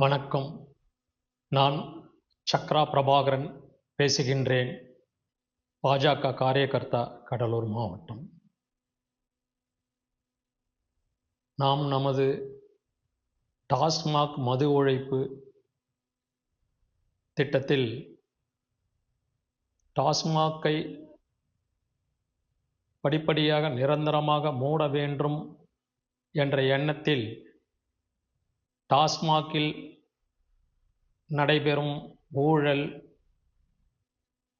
வணக்கம். நான் சக்ரா பிரபாகரன் பேசுகின்றேன். பாஜக காரியகர்த்தா, கடலூர் மாவட்டம். நாம் நமது டாஸ்மாக் மது ஒழிப்பு திட்டத்தில் டாஸ்மாக்கை படிப்படியாக நிரந்தரமாக மூட வேண்டும் என்ற எண்ணத்தில் டாஸ்மாகில் நடைபெறும் ஊழல்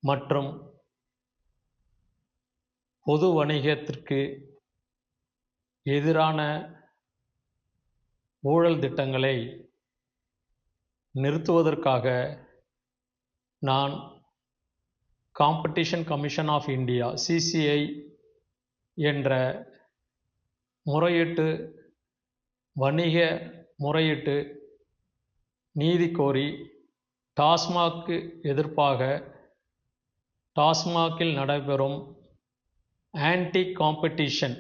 மற்றும் பொது வணிகத்திற்கு எதிரான ஊழல் திட்டங்களை நிறுத்துவதற்காக நான் competition commission of India CCI என்ற வணிக முறையீட்டு நீதி கோரி டாஸ்மாக்கு எதிர்ப்பாக டாஸ்மாகில் நடைபெறும் ஆன்டி காம்படிஷன்,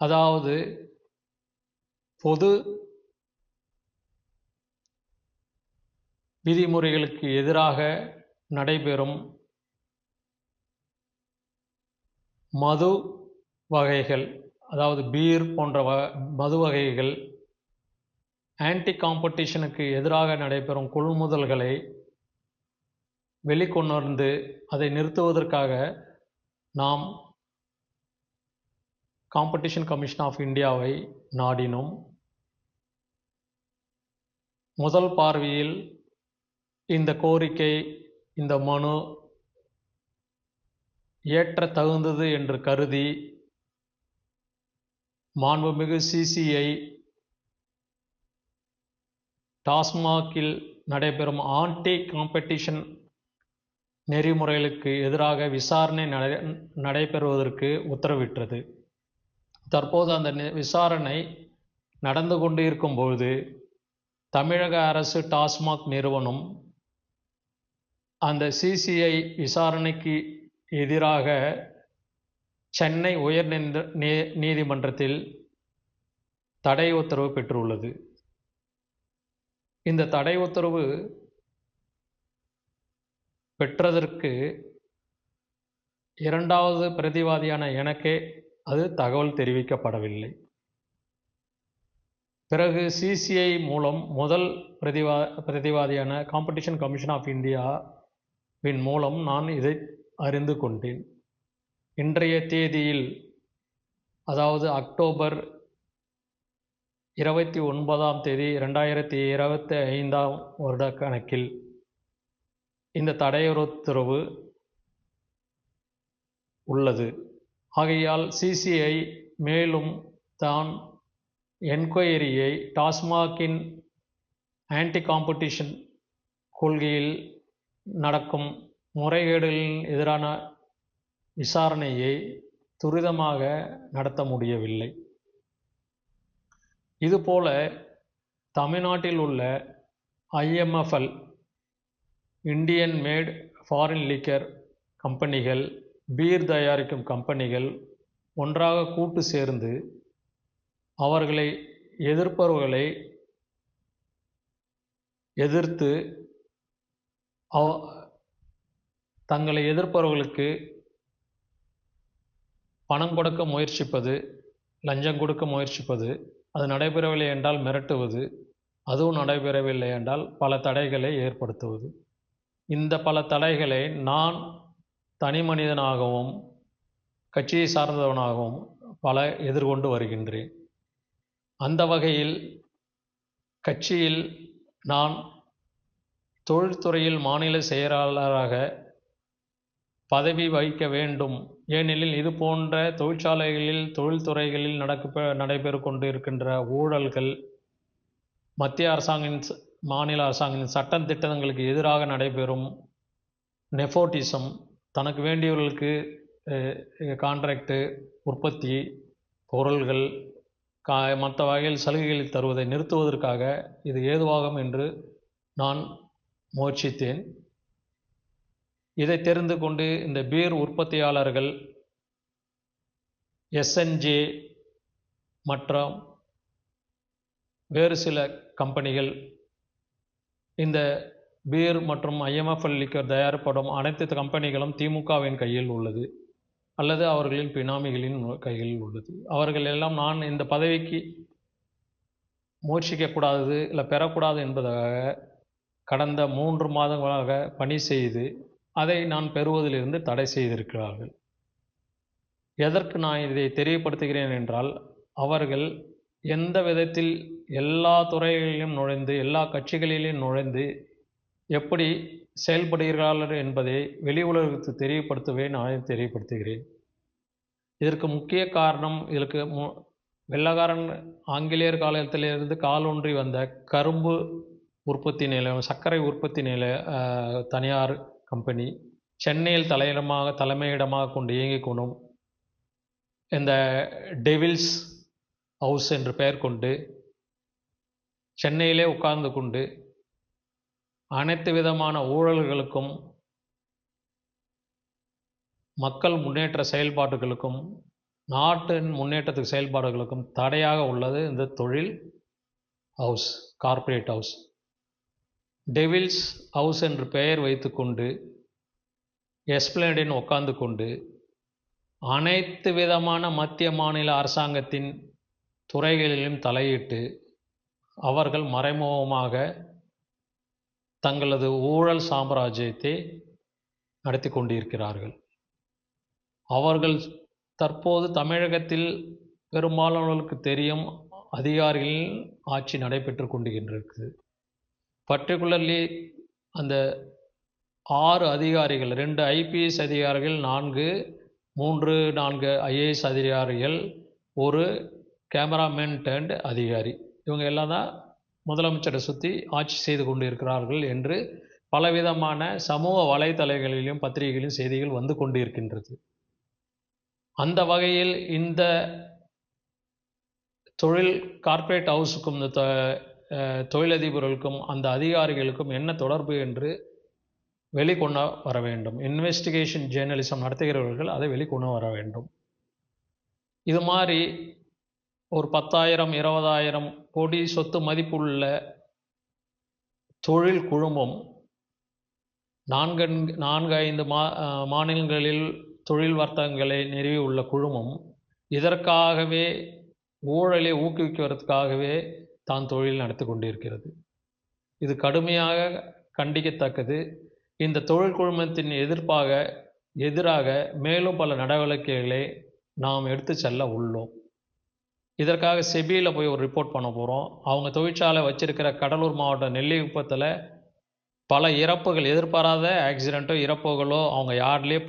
அதாவது பொது விதிமுறைகளுக்கு எதிராக நடைபெறும் மது வகைகள், அதாவது பீர் போன்ற மது வகைகள் ஆன்டி காம்படிஷனுக்கு எதிராக நடைபெறும் கொள்முதல்களை வெளிக்கொணர்ந்து அதை நிறுத்துவதற்காக நாம் காம்படிஷன் கமிஷன் ஆஃப் இந்தியாவை நாடினோம். முதல் பார்வையில் இந்த கோரிக்கை, இந்த மனு ஏற்ற தகுந்தது என்று கருதி மாண்புமிகு CCI டாஸ்மாகில் நடைபெறும் ஆன்டி காம்படிஷன் நெறிமுறைகளுக்கு எதிராக விசாரணை நடைபெறுவதற்கு உத்தரவிட்டது. தற்போது அந்த விசாரணை நடந்து கொண்டு இருக்கும்போது தமிழக அரசு டாஸ்மாக் நிறுவனம் அந்த CCI விசாரணைக்கு எதிராக சென்னை உயர் நீதிமன்றத்தில் தடை உத்தரவு பெற்றுள்ளது. இந்த தடை உத்தரவு பெற்றதற்கு இரண்டாவது பிரதிவாதியான எனக்கே அது தகவல் தெரிவிக்கப்படவில்லை. பிறகு CCI மூலம் முதல் பிரதிவாதியான காம்படிஷன் கமிஷன் ஆஃப் இந்தியாவின் மூலம் நான் இதை அறிந்து கொண்டேன். இன்றைய தேதியில், அதாவது அக்டோபர் 29 2025 வருட கணக்கில் இந்த தடையுத்தரவு உள்ளது. ஆகையால் CCI மேலும் தான் என்கொயரியை டாஸ்மாகின் ஆன்டி காம்படிஷன் கொள்கையில் நடக்கும் முறைகேடுகளின் எதிரான விசாரணையை துரிதமாக நடத்த முடியவில்லை. இதுபோல தமிழ்நாட்டில் உள்ள IMFL, Indian mat foreign liquor கம்பெனிகள், பீர் தயாரிக்கும் கம்பெனிகள் ஒன்றாக கூட்டு சேர்ந்து அவர்களை எதிர்ப்பவர்களை எதிர்த்து தங்களை எதிர்ப்பவர்களுக்கு பணம் கொடுக்க முயற்சிப்பது, லஞ்சம் கொடுக்க முயற்சிப்பது, அது நடைபெறவில்லை என்றால் மிரட்டுவது, அதுவும் நடைபெறவில்லை என்றால் பல தடைகளை ஏற்படுத்துவது. இந்த பல தடைகளை நான் தனி மனிதனாகவும் கட்சியை சார்ந்தவனாகவும் பல எதிர்கொண்டு வருகின்றேன். அந்த வகையில் கட்சியில் நான் தொழில்துறையில் மாநில செயலாளராக பதவி வகிக்க வேண்டும். ஏனெனில் இது போன்ற தொழிற்சாலைகளில், தொழில்துறைகளில் நடைபெறு கொண்டு இருக்கின்ற ஊழல்கள், மத்திய அரசாங்கத்தின், மாநில அரசாங்கத்தின் சட்ட திட்டங்களுக்கு எதிராக நடைபெறும் நெப்போட்டிசம், தனக்கு வேண்டியவர்களுக்கு கான்ட்ராக்டு, உற்பத்தி, பொருள்கள், மற்ற வகையில் சலுகைகளை தருவதை நிறுத்துவதற்காக இது ஏதுவாகும் என்று நான் முயற்சித்தேன். இதை தெரிந்து கொண்டு இந்த பீர் உற்பத்தியாளர்கள் SNJ மற்றும் வேறு சில கம்பெனிகள் இந்த பீர் மற்றும் IMFL லிக்கர் தயாரிப்படும் அனைத்து கம்பெனிகளும் திமுகவின் கையில் உள்ளது அல்லது அவர்களின் பினாமிகளின் கையில் உள்ளது. அவர்கள் எல்லாம் நான் இந்த பதவிக்கு முயற்சிக்கக்கூடாது இல்லை பெறக்கூடாது என்பதாக கடந்த 3 மாதங்களாக பணி செய்து அதை நான் பெறுவதிலிருந்து தடை செய்திருக்கிறார்கள். எதற்கு நான் இதை தெரியப்படுத்துகிறேன் என்றால், அவர்கள் எந்த விதத்தில் எல்லா துறைகளிலும் நுழைந்து எல்லா கட்சிகளிலும் நுழைந்து எப்படி செயல்படுகிறார்கள் என்பதை வெளி உலகத்துக்கு தெரியப்படுத்தவே நான் தெரியப்படுத்துகிறேன். இதற்கு முக்கிய காரணம், இதற்கு வெள்ளக்காரன் ஆங்கிலேயர் காலத்திலிருந்து காலூன்றி வந்த கரும்பு உற்பத்தி நிலையம், சர்க்கரை உற்பத்தி தனியார் கம்பெனி சென்னையில் தலைமையிடமாக கொண்டு இயங்கிக் கொண்டும் இந்த டெவில்ஸ் ஹவுஸ் என்று பெயர் கொண்டு சென்னையிலே உட்கார்ந்து கொண்டு அனைத்து விதமான ஊழல்களுக்கும் மக்கள் முன்னேற்ற செயல்பாடுகளுக்கும் நாட்டின் முன்னேற்றத்துக்கு செயல்பாடுகளுக்கும் தடையாக உள்ளது இந்த தொழில் house, corporate house. Devils house என்று பெயர் வைத்துக்கொண்டு எஸ்பிளேடின் உட்கார்ந்து கொண்டு அனைத்து விதமான மத்திய மாநில அரசாங்கத்தின் துறைகளிலும் தலையிட்டு அவர்கள் மறைமுகமாக தங்களது ஊழல் சாம்ராஜ்யத்தை நடத்தி கொண்டிருக்கிறார்கள். அவர்கள் தற்போது தமிழகத்தில் பெரும்பாலானவர்களுக்கு தெரியும், அதிகாரிகளின் ஆட்சி நடைபெற்று கொண்டிருக்கிறது. பர்டிகுலர்லி அந்த 6 அதிகாரிகள், 2 IPS அதிகாரிகள், 3-4 IAS அதிகாரிகள், ஒரு கேமராமேன் டேர்ன்ட் அதிகாரி, இவங்க எல்லாம் தான் முதலமைச்சரை சுற்றி ஆட்சி செய்து கொண்டு இருக்கிறார்கள் என்று பலவிதமான சமூக வலைத்தளங்களிலும் பத்திரிகைகளிலும் செய்திகள் வந்து கொண்டு இருக்கின்றது. அந்த வகையில் இந்த தொழில் கார்ப்பரேட் ஹவுஸுக்கும் இந்த தொழிலதிபர்களுக்கும் அந்த அதிகாரிகளுக்கும் என்ன தொடர்பு என்று வெளிக்கொண்டு வர வேண்டும். இன்வெஸ்டிகேஷன் ஜேர்னலிசம் நடத்துகிறவர்கள் அதை வெளிக்கொண்டு வர வேண்டும். இது மாதிரி ஒரு 10,000 20,000 கோடி சொத்து மதிப்புள்ள தொழில் குழுமம் 4-5 மாநிலங்களில் தொழில் வர்த்தகங்களை நிறுவியுள்ள குழுமம் இதற்காகவே ஊழலை ஊக்குவிக்கிறதுக்காகவே தான் தொழில் நடத்தி கொண்டிருக்கிறது. இது கடுமையாக கண்டிக்கத்தக்கது. இந்த தொழில் குழுமத்தின் எதிராக மேலும் பல நடவடிக்கைகளை நாம் எடுத்து செல்ல உள்ளோம். இதற்காக செபியில் போய் ஒரு ரிப்போர்ட் பண்ண போகிறோம். அவங்க தொழிற்சாலை வச்சிருக்கிற கடலூர் மாவட்டம் நெல்லிக்குப்பத்தில் பல இறப்புகள், எதிர்பாராத ஆக்சிடெண்ட்டோ இறப்புகளோ அவங்க யார்ட்லேயே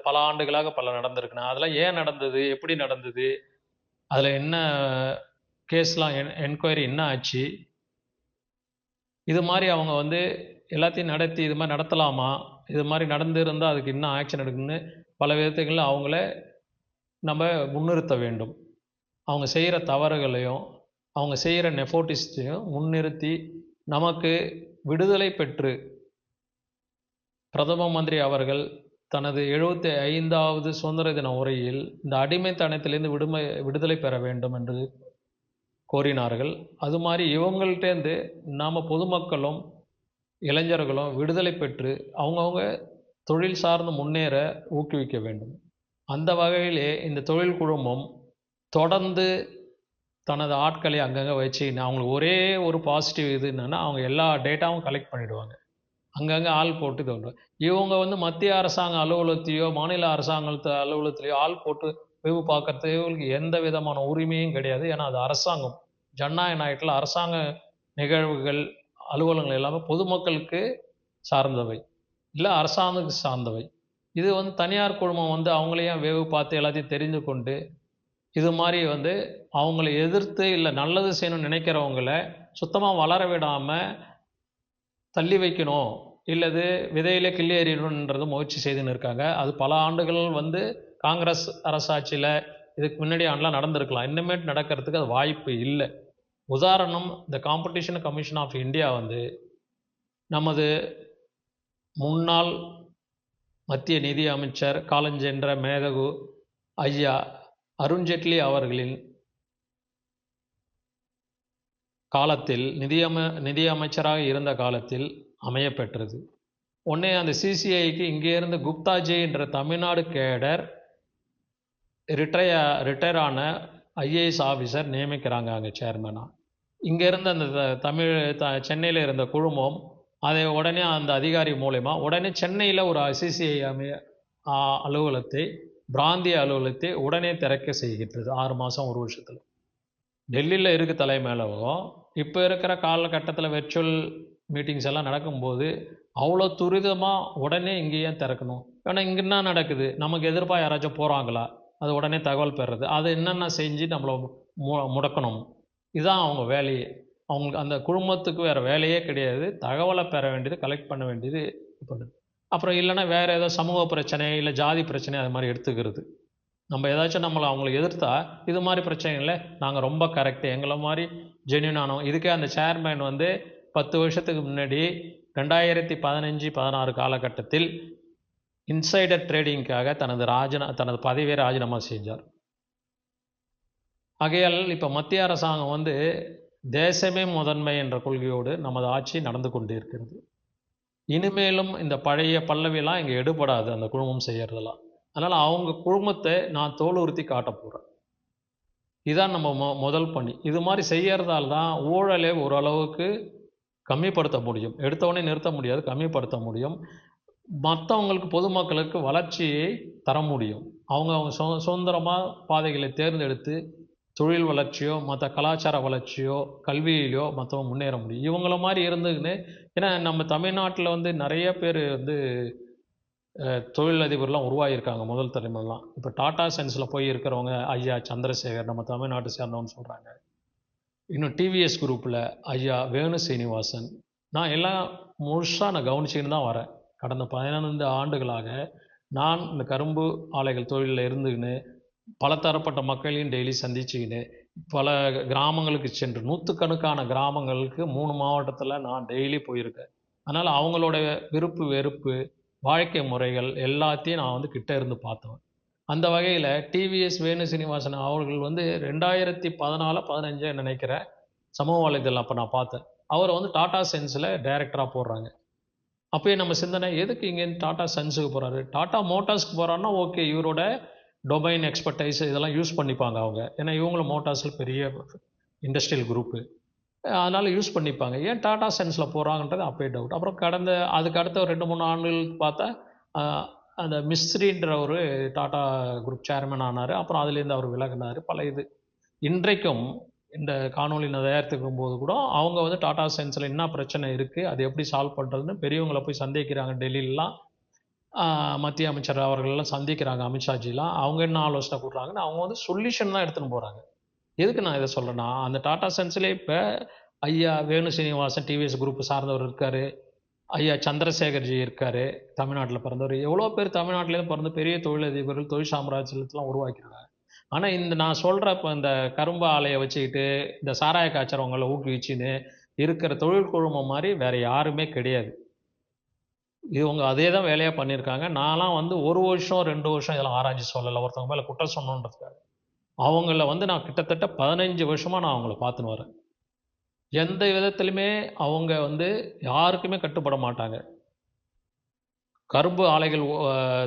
பல ஆண்டுகளாக நடந்திருக்குண்ணா. அதெல்லாம் ஏன் நடந்தது, எப்படி நடந்தது, அதில் என்ன கேஸ்லாம், என்கொயரி என்ன ஆச்சு, இது மாதிரி அவங்க எல்லாத்தையும் நடத்தி இது மாதிரி நடத்தலாமா, இது மாதிரி நடந்திருந்தால் அதுக்கு என்ன ஆக்ஷன் எடுக்குன்னு பல விதத்துகளில் அவங்கள நம்ம முன்னிறுத்த வேண்டும். அவங்க செய்கிற தவறுகளையும் அவங்க செய்கிற நெஃபோட்டிஸ்டையும் முன்னிறுத்தி நமக்கு விடுதலை பெற்று பிரதம மந்திரி அவர்கள் தனது 75வது சுதந்திர தின உரையில் இந்த அடிமைத்தனத்திலிருந்து விடுதலை பெற வேண்டும் என்று கோரினார்கள். அது மாதிரி இவங்கள்டேருந்து நாம் பொதுமக்களும் இளைஞர்களும் விடுதலை பெற்று அவங்கவுங்க தொழில் சார்ந்து முன்னேற ஊக்குவிக்க வேண்டும். அந்த வகையிலே இந்த தொழில் குழுமம் தொடர்ந்து தனது ஆட்களை அங்கங்கே வச்சு, அவங்களுக்கு ஒரே ஒரு பாசிட்டிவ் இது என்னென்னா, அவங்க எல்லா டேட்டாவும் கலெக்ட் பண்ணிவிடுவாங்க. அங்கங்கே ஆள் போட்டு இது பண்ணுவாங்க. இவங்க மத்திய அரசாங்க அலுவலகத்தையோ மாநில அரசாங்கத்து அலுவலகத்திலையோ ஆள் போட்டு வெவு பார்க்கறதுக்கு இவங்களுக்கு எந்த விதமான உரிமையும் கிடையாது. ஏன்னா அது அரசாங்கம். ஜனநாயக நாட்டில் அரசாங்க நிகழ்வுகள், அலுவலகங்கள் எல்லாமே பொதுமக்களுக்கு சார்ந்தவை, இல்லை அரசாங்கத்துக்கு சார்ந்தவை. இது தனியார் குழுமம் அவங்களையும் வேவு பார்த்து எல்லாத்தையும் தெரிந்து கொண்டு இது மாதிரி அவங்களை எதிர்த்து இல்லை நல்லது செய்யணும்னு நினைக்கிறவங்கள சுத்தமாக வளர விடாமல் தள்ளி வைக்கணும், இல்லது விதையிலே கிள்ளி எறியணுன்றது முயற்சி செய்துன்னு இருக்காங்க. அது பல ஆண்டுகள் காங்கிரஸ் அரசாட்சியில் இதுக்கு முன்னாடி ஆண்டெலாம் நடந்திருக்கலாம். இன்னுமேட்டு நடக்கிறதுக்கு அது வாய்ப்பு இல்லை. உதாரணம், இந்த காம்படிஷன் கமிஷன் ஆஃப் இந்தியா நமது முன்னாள் மத்திய நிதி அமைச்சர் காலஞ்சென்ற மேதகு ஐயா அருண்ஜேட்லி அவர்களின் காலத்தில் நிதி அமைச்சராக இருந்த காலத்தில் அமையப்பெற்றது. உடனே அந்த சிசிஐக்கு இங்கே இருந்து குப்தாஜி என்ற தமிழ்நாடு கேடர் ரிட்டையர் ஆன ஐஏஎஸ் ஆஃபீஸர் நியமிக்கிறாங்க அங்கே சேர்மனாக. இங்கே இருந்த அந்த சென்னையில் இருந்த குழுமம் அதை உடனே அந்த அதிகாரி மூலயமா உடனே சென்னையில் ஒரு சிசிஐ அலுவலகத்தை, பிராந்திய அலுவலகத்தை உடனே திறக்க செய்கின்றது 6 மாதம் 1 வருஷத்தில். டெல்லியில் இருக்க தலைமையிலவும் இப்போ இருக்கிற காலகட்டத்தில் வெர்ச்சுவல் மீட்டிங்ஸ் எல்லாம் நடக்கும்போது அவ்வளோ துரிதமாக உடனே இங்கேயே திறக்கணும். ஏன்னா இங்கே என்ன நடக்குது, நமக்கு எதிர்ப்பாக யாராச்சும் போகிறாங்களா, அது உடனே தகவல் பெறுறது, அது என்னென்ன செஞ்சு நம்மளை முடக்கணும். இதுதான் அவங்க வேலையே. அவங்களுக்கு அந்த குழுமத்துக்கு வேறு வேலையே கிடையாது. தகவலை பெற வேண்டியது, கலெக்ட் பண்ண வேண்டியது பண்ணுது. அப்புறம் இல்லைன்னா வேறு ஏதோ சமூக பிரச்சனை இல்லை ஜாதி பிரச்சனை அது மாதிரி எடுத்துக்கிறது. நம்ம ஏதாச்சும் நம்மளை அவங்களை எதிர்த்தா இது மாதிரி பிரச்சனைகளில் நாங்கள் ரொம்ப கரெக்டு, எங்களை மாதிரி ஜென்யூனானோம். இதுக்கே அந்த சேர்மேன் 10 வருஷத்துக்கு முன்னாடி 2015-16 காலகட்டத்தில் இன்சைடர் ட்ரேடிங்காக தனது பதவியை ராஜினாமா செஞ்சார். ஆகையால் இப்போ மத்திய அரசாங்கம் தேசமே முதன்மை என்ற கொள்கையோடு நமது ஆட்சி நடந்து கொண்டு இருக்கிறது. இனிமேலும் இந்த பழைய பல்லவியெல்லாம் இங்கே எடுபடாது அந்த குழுமம் செய்யறதெல்லாம். அதனால் அவங்க குழுமத்தை நான் தோலுறுத்தி காட்ட போகிறேன். இதுதான் நம்ம முதல் பணி. இது மாதிரி செய்யறதால தான் ஊழலை ஓரளவுக்கு கம்மிப்படுத்த முடியும். எடுத்தவொடனே நிறுத்த முடியாது, கம்மிப்படுத்த முடியும். மற்றவங்களுக்கு பொதுமக்களுக்கு வளர்ச்சியை தர முடியும். அவங்க சுதந்திரமாக பாதைகளை தேர்ந்தெடுத்து தொழில் வளர்ச்சியோ மற்ற கலாச்சார வளர்ச்சியோ கல்வியிலையோ மற்றவங்க முன்னேற முடியும். இவங்கள மாதிரி இருந்துக்குன்னு, ஏன்னா நம்ம தமிழ்நாட்டில் நிறைய பேர் தொழிலதிபர்லாம் உருவாகியிருக்காங்க முதல் தலைமுறைலாம். இப்போ டாடா சன்ஸில் போய் இருக்கிறவங்க ஐயா சந்திரசேகர் நம்ம தமிழ்நாட்டை சேர்ந்தவன்னு சொல்கிறாங்க. இன்னும் டிவிஎஸ் குரூப்பில் ஐயா வேணு சீனிவாசன். நான் எல்லாம் முழுசாக நான் கவனிச்சுன்னு தான் வரேன். கடந்த 15 ஆண்டுகளாக நான் இந்த கரும்பு ஆலைகள் தொழிலில் இருந்துக்கின்னு பல தரப்பட்ட மக்களையும் டெய்லி சந்திச்சுக்கின்னு பல கிராமங்களுக்கு சென்று நூற்றுக்கணக்கான கிராமங்களுக்கு 3 மாவட்டத்தில் நான் டெய்லி போயிருக்கேன். அதனால் அவங்களோட விருப்பு வெறுப்பு வாழ்க்கை முறைகள் எல்லாத்தையும் நான் கிட்ட இருந்து பார்த்தேன். அந்த வகையில் டிவிஎஸ் வேணு சீனிவாசன் அவர்கள் 2014-15 நினைக்கிறேன் சமூக வலைதளம் அப்போ நான் பார்த்தேன். அவரை டாடா சன்ஸில் டைரக்டராக போடுறாங்க. அப்போயே நம்ம சிந்தனை, எதுக்கு இங்கேருந்து டாடா சன்ஸுக்கு போகிறாரு, டாடா மோட்டார்ஸ்க்கு போகிறாருன்னா ஓகே, இவரோட டொமைன் எக்ஸ்பர்டைஸ் இதெல்லாம் யூஸ் பண்ணிப்பாங்க அவங்க. ஏன்னா இவங்களும் மோட்டார்ஸில் பெரிய இண்டஸ்ட்ரியல் குரூப்பு, அதனால் யூஸ் பண்ணிப்பாங்க. ஏன் டாடா சன்ஸில் போகிறாங்கன்றது அப்போயே டவுட். அப்புறம் அதுக்கு அடுத்த ஒரு 2-3 ஆண்டுகள் பார்த்தா அந்த மிஸ்ரின்ற ஒரு டாடா குரூப் சேர்மன் ஆனார். அப்புறம் அதுலேருந்து அவர் விலகினார். பல இன்றைக்கும் இந்த காணொலி தயாரித்துக்கும் போது கூட அவங்க டாடா சன்ஸில் என்ன பிரச்சனை இருக்குது, அது எப்படி சால்வ் பண்ணுறதுன்னு பெரியவங்களை போய் சந்திக்கிறாங்க. டெல்லியிலாம் மத்திய அமைச்சர் அவர்களெல்லாம் சந்திக்கிறாங்க, அமித்ஷாஜிலாம். அவங்க என்ன ஆலோசனை கொடுக்குறாங்கன்னு அவங்க சொல்யூஷன் தான் எடுத்துன்னு போகிறாங்க. எதுக்கு நான் இதை சொல்கிறேன்னா, அந்த டாடா சன்ஸ்லேயே இப்போ ஐயா வேணு சீனிவாசன் டிவிஎஸ் குரூப் சார்ந்தவர் இருக்கார், ஐயா சந்திரசேகர்ஜி இருக்கார், தமிழ்நாட்டில் பிறந்தவர். எவ்வளோ பேர் தமிழ்நாட்டிலேருந்து பிறந்து பெரிய தொழிலதிபர்கள் தொழில் சாம்ராஜ்யத்தெலாம் உருவாக்கிறாங்க. ஆனால் நான் சொல்கிற இப்போ இந்த கரும்பு ஆலையை வச்சுக்கிட்டு இந்த சாராய காய்ச்சறவங்களை ஊக்குவிச்சுன்னு இருக்கிற தொழில் குழுமம் மாதிரி வேறு யாருமே கிடையாது. இவங்க அதே தான் வேலையாக பண்ணியிருக்காங்க. நான்லாம் 1 வருஷம் 2 வருஷம் இதெல்லாம் ஆராய்ச்சி சொல்லலை, ஒருத்தவங்க மேலே குற்றம் சொன்னோன்றதுக்காக. அவங்கள நான் கிட்டத்தட்ட 15 வருஷமாக நான் அவங்கள பார்த்துன்னு வரேன். எந்த விதத்துலையுமே அவங்க யாருக்குமே கட்டுப்பட மாட்டாங்க. கரும்பு ஆலைகள்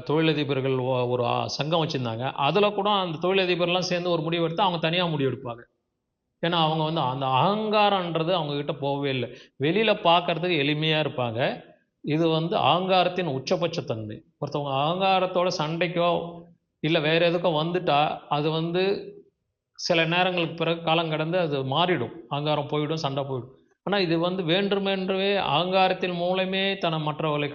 தொழிலதிபர்கள் ஒரு சங்கம் வச்சுருந்தாங்க. அதில் கூட அந்த தொழிலதிபர்லாம் சேர்ந்து ஒரு முடிவு எடுத்து அவங்க தனியாக முடிவு எடுப்பாங்க. ஏன்னா அவங்க அந்த அகங்காரன்றது அவங்கக்கிட்ட போகவே இல்லை. வெளியில் பார்க்குறதுக்கு எளிமையாக இருப்பாங்க. இது அகங்காரத்தின் உச்சபட்சத்தன்மை. ஒருத்தவங்க அகங்காரத்தோட சண்டைக்கோ இல்லை வேறு எதுக்கோ வந்துட்டா அது சில நேரங்களுக்கு பிறகு காலம் கடந்து அது மாறிடும். அகங்காரம் போயிடும், சண்டை போயிடும். ஆனால் இது வேண்டுமென்றவே அகங்காரத்தின் மூலமே தன்னை மற்றவர்களை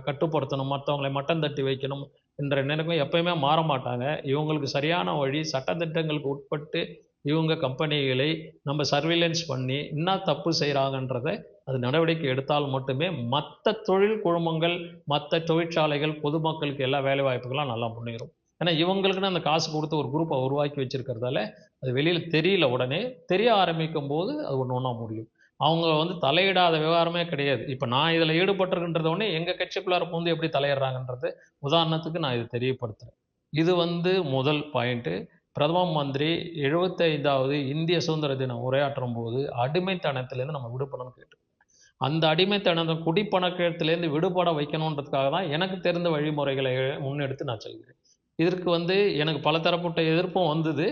கட்டுப்படுத்தணும், மற்றவங்களை மட்டம் தட்டி வைக்கணும் என்ற நிலைமை எப்பயுமே மாற மாட்டாங்க. இவங்களுக்கு சரியான வழி சட்டத்திட்டங்களுக்கு உட்பட்டு இவங்க கம்பெனிகளை நம்ம சர்வேலன்ஸ் பண்ணி என்ன தப்பு செய்கிறாங்கன்றதை அது நடவடிக்கை எடுத்தால் மட்டுமே மற்ற தொழில் குழுமங்கள் மற்ற தொழிற்சாலைகள் பொதுமக்களுக்கு எல்லா வேலை வாய்ப்புகள்லாம் நல்லா முன்னேறும். ஏன்னா இவங்களுக்குன்னு அந்த காசு கொடுத்து ஒரு குரூப்பை உருவாக்கி வச்சிருக்கிறதால அது வெளியில் தெரியல. உடனே தெரிய ஆரம்பிக்கும் போது அது ஒன்றா முடியும். அவங்க தலையிடாத விவகாரமே கிடையாது. இப்போ நான் இதில் ஈடுபட்டிருக்கின்றத உடனே எங்கள் கட்சிக்குள்ளார பூந்து எப்படி தலையிடுறாங்கன்றது உதாரணத்துக்கு நான் இதை தெரியப்படுத்துகிறேன். இது முதல் பாயிண்ட்டு. பிரதம மந்திரி 75வது இந்திய சுதந்திர தினம் உரையாற்றும் போது அடிமைத்தனத்திலேருந்து நம்ம விடுபடணும்னு கேட்டு, அந்த அடிமைத்தனம் குடிப்பணக்கத்திலேருந்து விடுபட வைக்கணுன்றதுக்காக தான் எனக்கு தெரிந்த வழிமுறைகளை முன்னெடுத்து நான் சொல்கிறேன். இதற்கு எனக்கு பல தரப்பட்ட எதிர்ப்பும் வந்தது.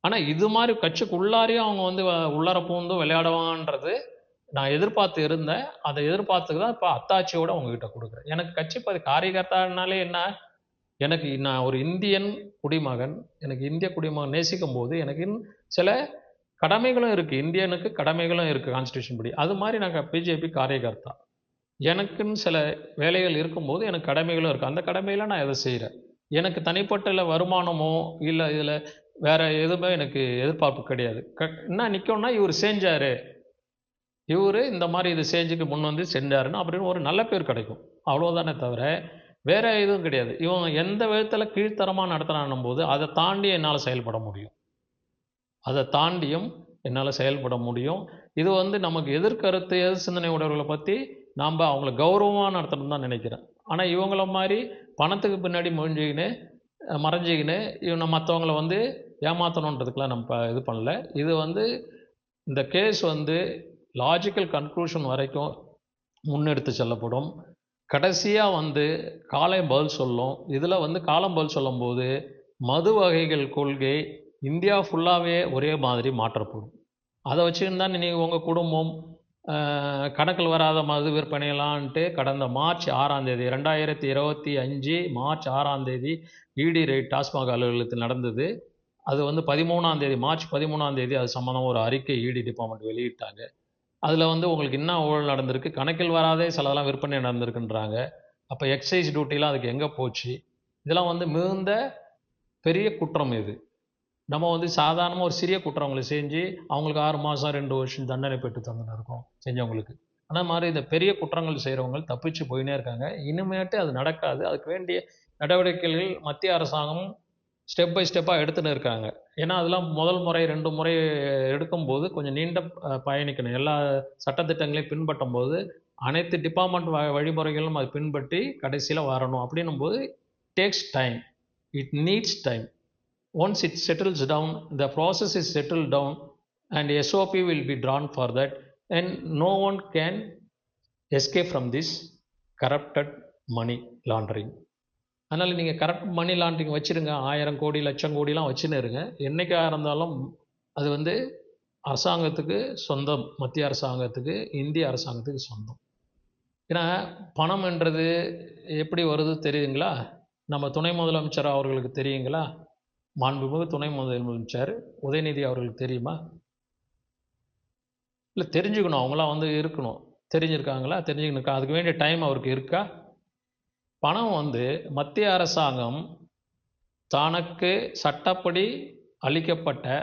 ஆனால் இது மாதிரி கட்சிக்குள்ளாரையும் அவங்க உள்ளார பூந்து விளையாடுவான்றது நான் எதிர்பார்த்து இருந்தேன். அதை எதிர்பார்த்துக்கு தான் இப்போ அத்தாட்சியோடு உங்ககிட்ட கொடுக்குறேன். எனக்கு கட்சி காரியகர்த்தானாலே என்ன, எனக்கு நான் ஒரு இந்தியன் குடிமகன், எனக்கு இந்திய குடிமகன் நேசிக்கும் போது எனக்கு சில கடமைகளும் இருக்குது. இந்தியனுக்கு கடமைகளும் இருக்குது கான்ஸ்டியூஷன் படி. அது மாதிரி நாங்கள் பிஜேபி காரியகர்த்தா. எனக்குன்னு சில வேலைகள் இருக்கும்போது எனக்கு கடமைகளும் இருக்குது. அந்த கடமையில் நான் எதை செய்கிறேன். எனக்கு தனிப்பட்ட வருமானமோ இல்லை இதில் வேறு எதுவுமே எனக்கு எதிர்பார்ப்பு கிடையாது. என்ன நிற்கும்னா இவர் செஞ்சார், இவர் இந்த மாதிரி இது செஞ்சுக்கு முன் செஞ்சாருன்னு அப்படின்னு ஒரு நல்ல பேர் கிடைக்கும். அவ்வளோதானே தவிர வேறு எதுவும் கிடையாது. இவன் எந்த விதத்தில் கீழ்த்தரமாக நடத்துகிறான்னும் போது அதை தாண்டி என்னால் செயல்பட முடியும். அதை தாண்டியும் என்னால் செயல்பட முடியும். இது நமக்கு எதிர்கருத்து எதிர் சிந்தனை உடையவர்களை பற்றி நாம் அவங்கள கௌரவமாக நடத்தணும்னு தான் நினைக்கிறேன். ஆனால் இவங்கள மாதிரி பணத்துக்கு பின்னாடி மறைஞ்சிக்கின்னு இவனை மற்றவங்கள ஏமாற்றணுன்றதுக்கெலாம் நம்ம இது பண்ணல. இது இந்த கேஸ் லாஜிக்கல் கன்க்ளூஷன் வரைக்கும் முன்னெடுத்து செல்லப்படும். கடைசியாக காலம் பதில் சொல்லும். இதில் காலம் பதில் சொல்லும்போது மது வகைகள் கொள்கை இந்தியா ஃபுல்லாகவே ஒரே மாதிரி மாற்றப்படும். அதை வச்சுக்கின்னு தான் நீங்கள் உங்கள் குடும்பம் கணக்கில் வராத மது விற்பனைலான்ட்டு கடந்த மார்ச் 6ஆம் தேதி 2025 மார்ச் 6ஆம் தேதி இடி ரைட் டாஸ்மாக் அலுவலகத்தில் நடந்தது. அது 13ஆம் தேதி மார்ச் 13ஆம் தேதி அது சம்மந்தமாக ஒரு அறிக்கை இடி டிபார்ட்மெண்ட் வெளியிட்டாங்க. அதில் உங்களுக்கு என்ன ஊழல் நடந்திருக்கு, கணக்கில் வராதே சிலதெல்லாம் விற்பனை நடந்திருக்குன்றாங்க. அப்போ எக்ஸைஸ் டியூட்டிலாம் அதுக்கு எங்கே போச்சு? இதெல்லாம் மிகுந்த பெரிய குற்றம். இது நம்ம சாதாரணமாக ஒரு சிறிய குற்றங்களை செஞ்சு அவங்களுக்கு 6 மாதம் 2 வருஷம் தண்டனை பெற்று தந்துன்னு இருக்கோம் செஞ்சவங்களுக்கு. ஆனால் மாதிரி இந்த பெரிய குற்றங்கள் செய்கிறவங்க தப்பிச்சு போயினே இருக்காங்க. இனிமேட்டு அது நடக்காது. அதுக்கு வேண்டிய நடவடிக்கைகள் மத்திய அரசாங்கம் ஸ்டெப் பை ஸ்டெப்பாக எடுத்துன்னு இருக்காங்க. ஏன்னா அதெல்லாம் முதல் முறை 2 முறை எடுக்கும்போது கொஞ்சம் நீண்ட பயணிக்கணும். எல்லா சட்டத்திட்டங்களையும் பின்பற்றும் போது அனைத்து டிபார்ட்மெண்ட் வழிமுறைகளும் அதை பின்பற்றி கடைசியில் வரணும். அப்படின்னும் போது takes time, it needs time. Once it settles down, the process is settled down and SOP will be drawn for that, and no one can escape from this corrupted money laundering. அதனால் நீங்கள் corrupt மணி laundering வச்சுருங்க. 1000 கோடி லட்சம் கோடிலாம் வச்சுன்னு இருங்க. என்றைக்காக இருந்தாலும் அது அரசாங்கத்துக்கு சொந்தம், மத்திய அரசாங்கத்துக்கு, இந்திய அரசாங்கத்துக்கு சொந்தம். ஏன்னா பணம் என்றது எப்படி வருது தெரியுங்களா? நம்ம துணை முதலமைச்சர் அவர்களுக்கு தெரியுங்களா? மாண்புமிகு துணை முதலமைச்சர் உதயநிதி அவர்களுக்கு தெரியுமா? இல்லை தெரிஞ்சுக்கணும். அவங்களாம் இருக்கணும். தெரிஞ்சிருக்காங்களா? தெரிஞ்சுக்கணும். அதுக்கு வேண்டிய டைம் அவருக்கு இருக்கா? பணம் மத்திய அரசாங்கம் தனக்கு சட்டப்படி அளிக்கப்பட்ட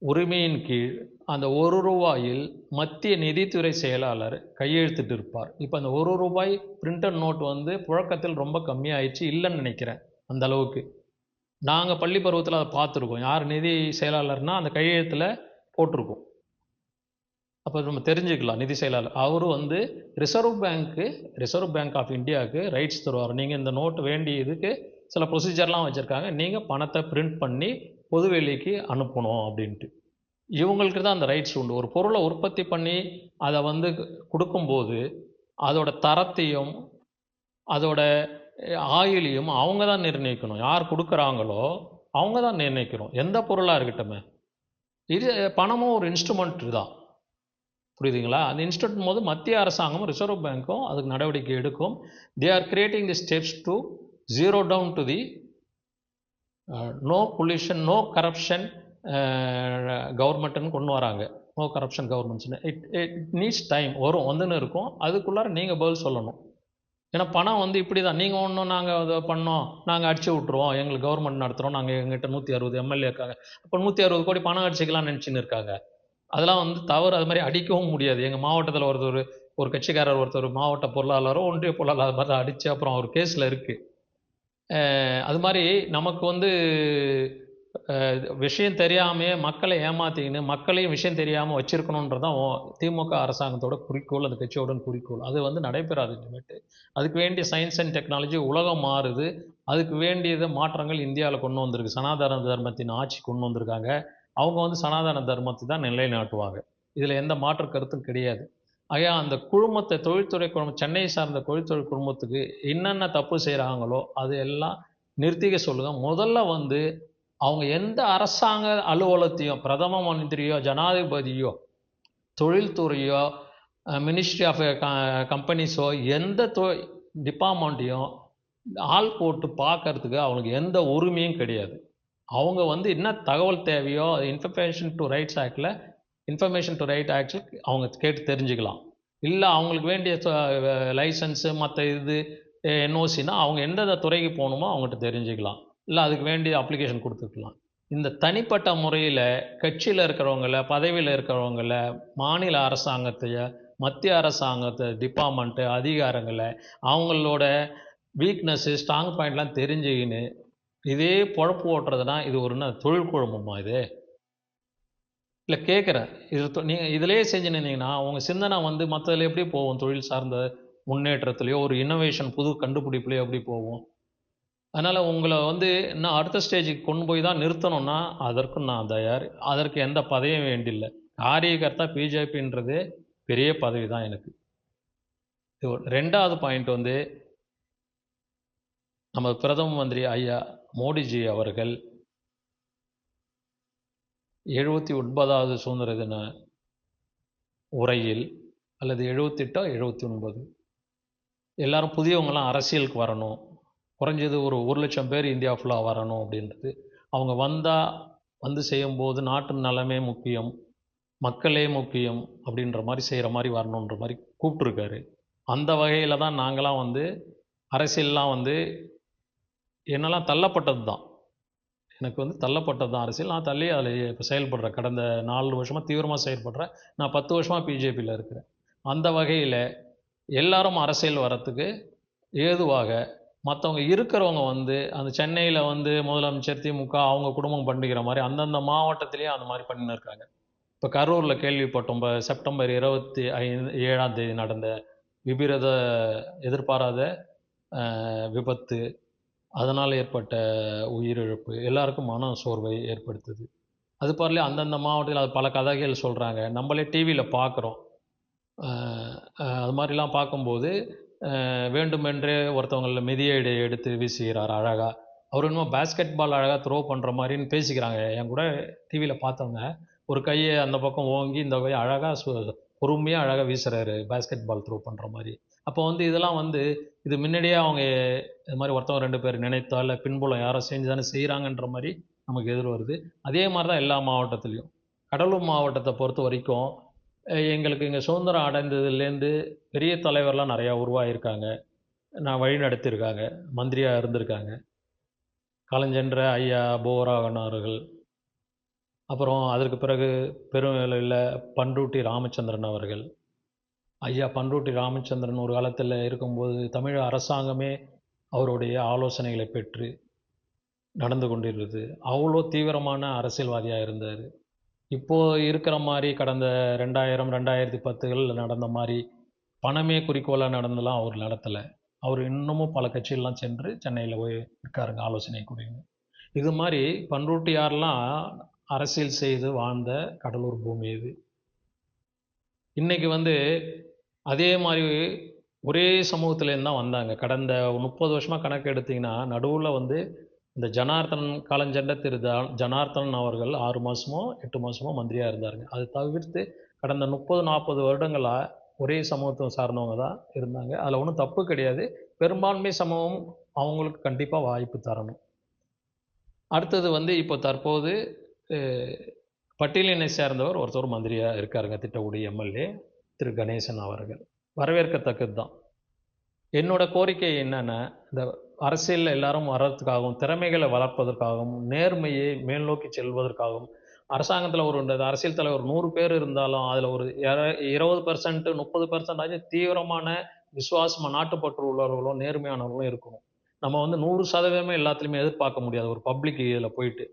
உரிமையின் கீழ் அந்த 1 ரூபாயில் மத்திய நிதித்துறை செயலாளர் கையெழுத்திட்டு இருப்பார். இப்போ அந்த 1 ரூபாய் பிரிண்டட் நோட் புழக்கத்தில் ரொம்ப கம்மியாயிடுச்சு, இல்லைன்னு நினைக்கிறேன். அந்த அளவுக்கு நாங்கள் பள்ளி பருவத்தில் அதை பார்த்துருக்கோம். யார் நிதி செயலாளர்னால் அந்த கையெழுத்தில் போட்டிருக்கோம். அப்போ நம்ம தெரிஞ்சுக்கலாம். நிதி செயலாளர் அவர் ரிசர்வ் பேங்க் ஆஃப் இந்தியாவுக்கு ரைட்ஸ் தருவார். நீங்கள் இந்த நோட்டு வேண்டிய இதுக்கு சில ப்ரொசீஜர்லாம் வச்சுருக்காங்க, நீங்கள் பணத்தை பிரிண்ட் பண்ணி பொதுவெளிக்கு அனுப்பணும் அப்படின்ட்டு. இவங்களுக்கு தான் அந்த ரைட்ஸ் உண்டு. ஒரு பொருளை உற்பத்தி பண்ணி அதை கொடுக்கும்போது அதோட தரத்தையும் அதோட ஆயிலையும் அவங்க தான் நிர்ணயிக்கணும். யார் கொடுக்குறாங்களோ அவங்க தான் நிர்ணயிக்கணும், எந்த பொருளாக இருக்கட்டுமே. இது பணமும் ஒரு இன்ஸ்ட்ருமெண்ட் தான், புரியுதுங்களா? அந்த இன்ஸ்ட்ருமெண்ட் போது மத்திய அரசாங்கமும் ரிசர்வ் பேங்க்கும் அதுக்கு நடவடிக்கை எடுக்கும். They are creating the steps to zero down to the no pollution no corruption கவர்மெண்ட்டுன்னு கொண்டு வராங்க. நோ கரப்ஷன் கவர்மெண்ட்ஸ்னு. It needs time. வந்துன்னு இருக்கும். அதுக்குள்ளார நீங்கள் பதில் சொல்லணும். ஏன்னா பணம் இப்படி தான். நீங்கள் ஒன்றும் நாங்கள் அதை பண்ணோம், நாங்கள் அடிச்சு விட்ருவோம், எங்களுக்கு கவர்மெண்ட் நடத்துகிறோம், நாங்கள் எங்கிட்ட 160 எம்எல்ஏ இருக்காங்க, அப்போ 160 கோடி பணம் அடிச்சிக்கலாம்னு நினச்சின்னு இருக்காங்க. அதெல்லாம் தவறு. அது மாதிரி அடிக்கவும் முடியாது. எங்கள் மாவட்டத்தில் ஒரு கட்சிக்காரர் ஒருத்தர் மாவட்ட பொருளாளரோ ஒன்றிய பொருளாளர் மாதிரி அடித்து அப்புறம் அவர் கேஸில் இருக்குது. அது மாதிரி நமக்கு விஷயம் தெரியாமையே மக்களை ஏமாத்திக்கின்னு மக்களையும் விஷயம் தெரியாமல் வச்சிருக்கணுன்றது தான் திமுக அரசாங்கத்தோட குறிக்கோள், அந்த கட்சியோட குறிக்கோள். அது வந்து நடைபெறாது இனிமேட்டு. அதுக்கு வேண்டிய சயின்ஸ் அண்ட் டெக்னாலஜி உலகம் மாறுது. அதுக்கு வேண்டியது மாற்றங்கள் இந்தியாவில் கொண்டு வந்திருக்கு. சனாதன தர்மத்தின் ஆட்சி கொண்டு வந்திருக்காங்க. அவங்க வந்து சனாதன தர்மத்தை தான் நிலைநாட்டுவாங்க. இதில் எந்த மாற்று கருத்தும் கிடையாது. ஆகையா அந்த குழுமத்தை தொழில்துறை குழுமம் சென்னை சார்ந்த தொழில்துறை குழுமத்துக்கு என்னென்ன தப்பு செய்கிறாங்களோ அது எல்லாம் நிறுத்திக்க சொல்லுங்க. முதல்ல வந்து அவங்க எந்த அரசாங்க அலுவலகத்தையும் பிரதம மந்திரியோ ஜனாதிபதியோ தொழில்துறையோ மினிஸ்ட்ரி ஆஃப் கம்பெனிஸோ எந்த டிபார்ட்மெண்ட்டையும் ஆள் போட்டு பார்க்கறதுக்கு அவங்களுக்கு எந்த உரிமையும் கிடையாது. அவங்க வந்து என்ன தகவல் தேவையோ இன்ஃபர்மேஷன் டு ரைட் ஆக்டில் அவங்க கேட்டு தெரிஞ்சுக்கலாம். இல்லை அவங்களுக்கு வேண்டிய லைசன்ஸு மற்ற இது என்ஓசினா அவங்க எந்தெந்த துறைக்கு போகணுமோ அவங்ககிட்ட தெரிஞ்சுக்கலாம். இல்லை அதுக்கு வேண்டிய அப்ளிகேஷன் கொடுத்துக்கலாம். இந்த தனிப்பட்ட முறையில் கட்சியில் இருக்கிறவங்கள பதவியில் இருக்கிறவங்கள மாநில அரசாங்கத்தைய மத்திய அரசாங்கத்தை டிபார்ட்மெண்ட்டு அதிகாரங்களை அவங்களோட வீக்னஸ்ஸு ஸ்ட்ராங் பாயிண்ட்லாம் தெரிஞ்சுக்கின்னு இதே பொழப்பு ஓட்டுறதுனா இது ஒரு தொழில் குழுமமா இது? இல்லை கேட்குறேன். நீங்கள் இதிலேயே செஞ்சுன்னு இருந்தீங்கன்னா உங்கள் சிந்தனை வந்து மற்றதில் எப்படி போகும்? தொழில் சார்ந்த முன்னேற்றத்துலையோ ஒரு இன்னோவேஷன் புது கண்டுபிடிப்புலையோ எப்படி போகும்? அதனால் உங்களை வந்து இன்னும் அடுத்த ஸ்டேஜுக்கு கொண்டு போய் தான் நிறுத்தணும்னா அதற்கும் நான் தயார். அதற்கு எந்த பதவியும் வேண்டியில்லை. காரியகர்த்தா பிஜேபின்றது பெரிய பதவி தான் எனக்கு. ரெண்டாவது பாயிண்ட் வந்து நம்ம பிரதம மந்திரி ஐயா மோடிஜி அவர்கள் 79வது சுதந்திர தின உரையில் அல்லது 78 79 எல்லாரும் புதியவங்களாம் அரசியலுக்கு வரணும், குறைஞ்சது ஒரு 1,00,000 பேர் இந்தியா ஃபுல்லாக வரணும் அப்படின்றது. அவங்க வந்து செய்யும்போது நாட்டு நலமே முக்கியம், மக்களே முக்கியம் அப்படின்ற மாதிரி செய்கிற மாதிரி வரணுன்ற மாதிரி கூப்பிட்ருக்காரு. அந்த வகையில் தான் நாங்களாம் வந்து அரசியல்லாம் வந்து என்னெல்லாம் தள்ளப்பட்டது தான். எனக்கு வந்து தள்ளப்பட்டது தான் அரசியல். நான் தள்ளி அதில் இப்போ செயல்படுறேன். கடந்த 4 வருஷமாக தீவிரமாக செயல்படுறேன். நான் 10 வருஷமாக பிஜேபியில் இருக்கிறேன். அந்த வகையில் எல்லாரும் அரசியல் வரத்துக்கு ஏதுவாக மற்றவங்க இருக்கிறவங்க வந்து அந்த சென்னையில் வந்து முதலமைச்சர் திமுக அவங்க குடும்பம் பண்ணிக்கிற மாதிரி அந்தந்த மாவட்டத்திலேயே அந்த மாதிரி பண்ணின்னு இருக்காங்க. இப்போ கரூரில் கேள்விப்பட்டோம். செப்டம்பர் 27ஆம் தேதி நடந்த விபரீத எதிர்பாராத விபத்து, அதனால் ஏற்பட்ட உயிரிழப்பு எல்லாருக்கும் மன சோர்வை ஏற்படுத்துது. அது பாருல அந்தந்த மாவட்டத்தில் அது பல கதைகள் சொல்கிறாங்க. நம்மளே டிவியில் பார்க்குறோம். அது மாதிரிலாம் பார்க்கும்போது வேண்டுமென்றே ஒருத்தவங்கள மிதியடி எடுத்து வீசுகிறார் அழகாக. அவர் இன்னும் பேஸ்கெட் பால் அழகாக த்ரோ பண்ணுற மாதிரின்னு பேசிக்கிறாங்க. என் கூட டிவியில் பார்த்தவங்க ஒரு கையை அந்த பக்கம் ஓங்கி இந்த கையை அழகாக பொறுமையாக அழகாக வீசுகிறாரு பேஸ்கெட் பால் த்ரோ பண்ணுற மாதிரி. அப்போ வந்து இதெல்லாம் வந்து இது முன்னாடியே அவங்க இது மாதிரி ஒருத்தவங்க 2 பேர் நினைத்தா இல்லை பின்புலம் யாரோ செஞ்சு தானே செய்கிறாங்கன்ற மாதிரி நமக்கு எதிர் வருது. அதே மாதிரி தான் எல்லா மாவட்டத்துலேயும். கடலூர் மாவட்டத்தை பொறுத்த வரைக்கும் எங்களுக்கு இங்கே சுதந்திரம் அடைந்ததுலேருந்து பெரிய தலைவர்லாம் நிறையா உருவாகியிருக்காங்க. நான் வழி நடத்தியிருக்காங்க, மந்திரியாக இருந்திருக்காங்க. காலஞ்சென்ற ஐயா போராகன் அவர்கள், அப்புறம் அதற்கு பிறகு பெருநிலையில் பண்ருட்டி ராமச்சந்திரன் அவர்கள். ஐயா பண்ருட்டி ராமச்சந்திரன் ஒரு காலத்தில் இருக்கும்போது தமிழக அரசாங்கமே அவருடைய ஆலோசனைகளை பெற்று நடந்து கொண்டிருந்தது. அவ்வளோ தீவிரமான அரசியல்வாதியாக இருந்தார். இப்போது இருக்கிற மாதிரி கடந்த 2000 2010களில் நடந்த மாதிரி பணமே குறிக்கோளாக நடந்தெல்லாம் அவர் நடத்தலை. அவர் இன்னமும் பல கட்சிகள்லாம் சென்று சென்னையில் போய் இருக்காருங்க ஆலோசனை கூடியவங்க. இது மாதிரி பண்ருட்டியாரெலாம் அரசியல் செய்து வாழ்ந்த கடலூர் பூமி இது. இன்றைக்கி வந்து அதே மாதிரி ஒரே சமூகத்துலேருந்து தான் வந்தாங்க. கடந்த 30 வருஷமாக கணக்கு எடுத்திங்கன்னா நடுவில் வந்து இந்த காலஞ்சென்ற திரு ஜனார்த்தனன் அவர்கள் 6 மாதமோ 8 மாதமோ மந்திரியாக இருந்தாருங்க. அது தவிர்த்து கடந்த 30-40 வருடங்களாக ஒரே சமூகத்தை சார்ந்தவங்க தான் இருந்தாங்க. அதில் ஒன்றும் தப்பு கிடையாது. பெரும்பான்மை சமூகம் அவங்களுக்கு கண்டிப்பாக வாய்ப்பு தரணும். அடுத்தது வந்து இப்போ தற்போது பட்டியலினை சேர்ந்தவர் ஒருத்தர் மந்திரியாக இருக்காருங்க, திட்டக்குடி எம்எல்ஏ திரு கணேசன் அவர்கள். வரவேற்கத்தக்கது தான். என்னோட கோரிக்கை என்னென்னா, இந்த அரசியலில் எல்லாரும் வர்றதுக்காகவும் திறமைகளை வளர்ப்பதற்காகவும் நேர்மையை மேல் நோக்கி செல்வதற்காகவும் அரசாங்கத்தில் ஒரு அரசியல் தலைவர் 100 பேர் இருந்தாலும் அதில் ஒரு 20% 30% ஆச்சும் தீவிரமான விசுவாசமாக நாட்டுப்பற்று உள்ளவர்களும் நேர்மையானவர்களும் இருக்கணும். நம்ம வந்து 100% எல்லாத்துலேயுமே எதிர்பார்க்க முடியாது ஒரு பப்ளிக் இதில் போயிட்டு.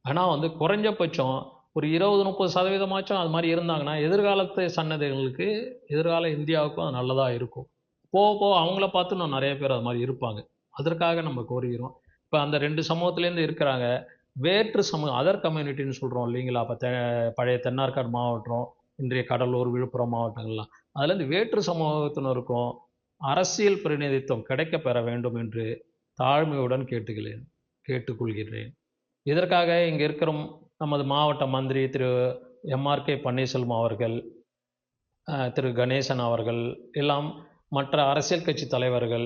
ஆனால் வந்து குறைஞ்சபட்சம் ஒரு 20-30% அது மாதிரி இருந்தாங்கன்னா எதிர்காலத்து சன்னதிகளுக்கு, எதிர்கால இந்தியாவுக்கும் அது நல்லதாக இருக்கும். போக போக அவங்கள பார்த்து இன்னும் நிறைய பேர் அது மாதிரி இருப்பாங்க. அதற்காக நம்ம கோருகிறோம். இப்போ அந்த 2 சமூகத்திலேருந்து இருக்கிறாங்க. வேற்று சமூகம் அதர் கம்யூனிட்டின்னு சொல்கிறோம் இல்லைங்களா? அப்போ பழைய தென்னார்காடு மாவட்டம், இன்றைய கடலூர், விழுப்புரம் மாவட்டங்கள்லாம். அதுலேருந்து வேற்று சமூகத்தினருக்கும் அரசியல் பிரதிநிதித்துவம் கிடைக்கப் பெற வேண்டும் என்று தாழ்மையுடன் கேட்டுக்கொள்கிறேன். இதற்காக இங்கே இருக்கிற நமது மாவட்ட மந்திரி திரு எம்ஆர்கே பன்னீர்செல்வம் அவர்கள், திரு கணேசன் அவர்கள் எல்லாம், மற்ற அரசியல் கட்சி தலைவர்கள்,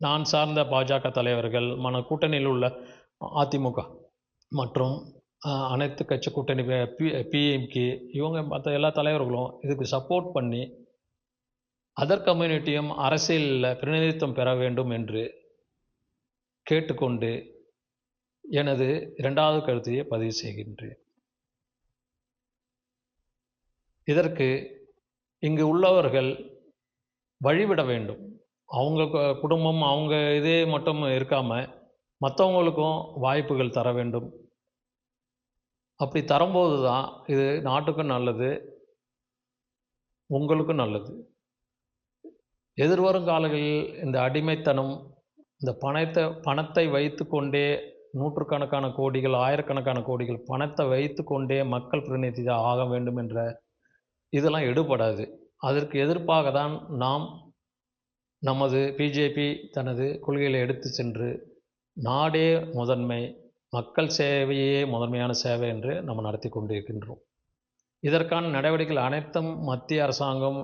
நான் சார்ந்த பாஜக தலைவர்கள், கூட்டணியில் உள்ள அதிமுக மற்றும் அனைத்து கட்சி கூட்டணி பிஎம்கே இவங்க மற்ற எல்லா தலைவர்களும் இதுக்கு சப்போர்ட் பண்ணி அதர் கம்யூனிட்டியும் அரசியலில் பிரதிநிதித்துவம் பெற வேண்டும் என்று கேட்டுக்கொண்டு எனது இரண்டாவது கருத்தையை பதிவு செய்கின்றேன். இதற்கு இங்கு உள்ளவர்கள் வழிவிட வேண்டும். அவங்க குடும்பம் அவங்க இதே மட்டும் இருக்காம மற்றவங்களுக்கும் வாய்ப்புகள் தர வேண்டும். அப்படி தரும்போது தான் இது நாட்டுக்கும் நல்லது, உங்களுக்கும் நல்லது. எதிர்வரும் காலங்களில் இந்த அடிமைத்தனம், இந்த பணத்தை வைத்துக்கொண்டே நூற்றுக்கணக்கான கோடிகள், ஆயிரக்கணக்கான கோடிகள் பணத்தை வைத்துக்கொண்டே மக்கள் பிரதிநிதியாக ஆக வேண்டும் என்ற இதெல்லாம் எடுபடாது. அதற்கு எதிர்ப்பாக தான் நாம் நமது பிஜேபி தனது கொள்கைகளை எடுத்து சென்று நாடே முதன்மை, மக்கள் சேவையே முதன்மையான சேவை என்று நம்ம நடத்தி கொண்டிருக்கின்றோம். இதற்கான நடவடிக்கைகள் அனைத்தும் மத்திய அரசாங்கம்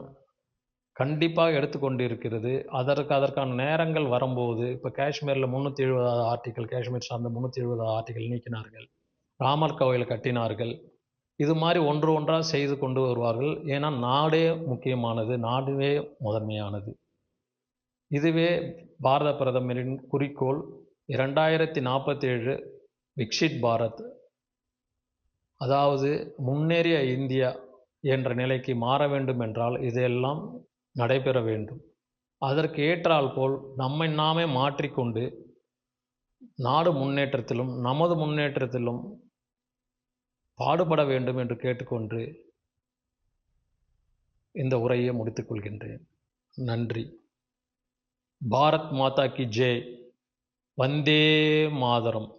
கண்டிப்பாக எடுத்துக்கொண்டு இருக்கிறது. அதற்கான நேரங்கள் வரும்போது, இப்போ காஷ்மீரில் 370 ஆர்டிக்கல், காஷ்மீர் சார்ந்த 370 ஆர்டிக்கல் நீக்கினார்கள். ராமர் கோவில் கட்டினார்கள். இது மாதிரி ஒன்றாக செய்து கொண்டு வருவார்கள். ஏன்னா நாடே முக்கியமானது, நாடுவே முதன்மையானது. இதுவே பாரத பிரதமரின் குறிக்கோள் 2047 விக்ஷித் பாரத், அதாவது முன்னேறிய இந்தியா என்ற நிலைக்கு மாற வேண்டும் என்றால் இதெல்லாம் நடைபெற வேண்டும். அதற்கு ஏற்றால் போல் நம்மை நாமே மாற்றிக்கொண்டு நாடு முன்னேற்றத்திலும் நமது முன்னேற்றத்திலும் பாடுபட வேண்டும் என்று கேட்டுக்கொண்டு இந்த உரையை முடித்துக் கொள்கின்றேன். நன்றி. பாரத் மாதா கி ஜெய். வந்தே மாதரம்.